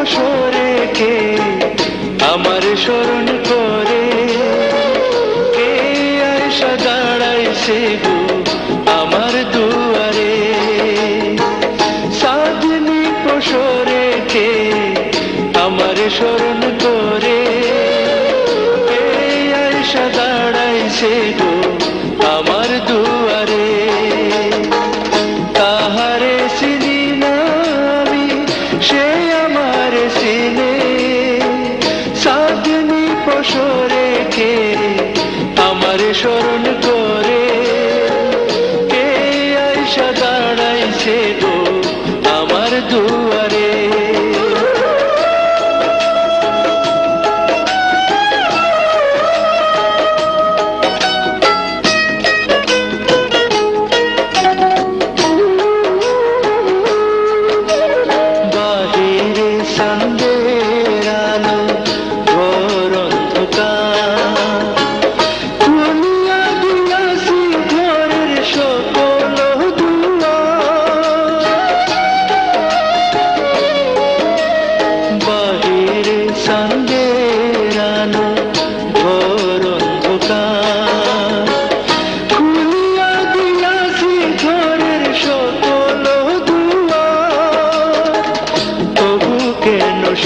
পশরে কে আমার স্মরণ করে, কে আয়সা দাঁড়াইছে গো আমার দুয়ারে। সাধনী পশরে কে আমার স্মরণ করে, কে আয়সা দাঁড়াইছে গো আমার দুয়ারে। তাহারে চিনি না আমি, সে আমার চিনে। সাধনী পশরে কে আমার স্মরণ করে, কে আয়সা দাঁড়াইছে গো আমার দুয়ারে।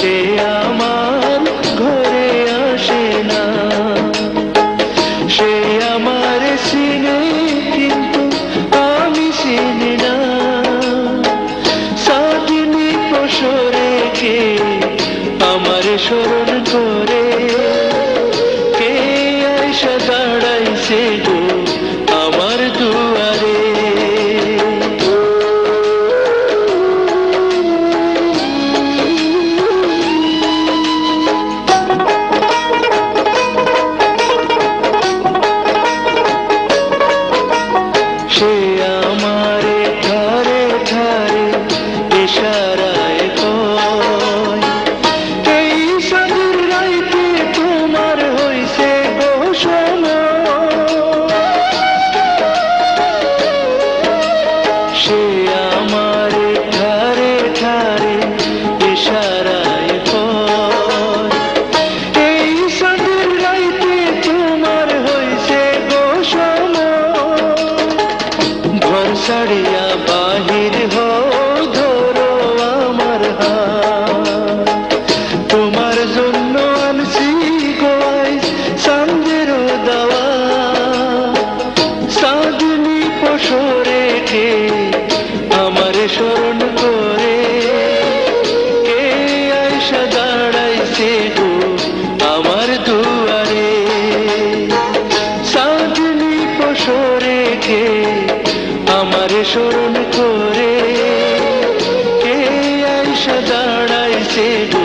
সে আমার ঘরে আসে না, সে আমার চিনে কিন্তু আমি চিনি না। সাধনী পশরে কে আমার স্মরণ করে, কে আয়সা দাঁড়াইছে গো আমার দুয়ারে। সে আমারে ঠারে ঠারে ইশারায় কয়, এই সাধুর রাইতে তোমার হইছে গো সময়। সে আমারে ঠারে ঠারে ইশারায় কয়, এই সাধুর রাইতে তোমার হইছে গো সময়। ঘর ছাড়িয়া বাহির হও, ধরো আমার হাত, তোমার জন্য আনছি গোয়াইস চাঁদের দাওয়া। সাধনী পশরে কে আমার স্মরণ করে, কে আয়সা দাঁড়াইছে গো আমার দুয়ারে। সাধনী পশরে কে আমার স্মরণ করে, কে আয়সা দাঁড়াইছে গো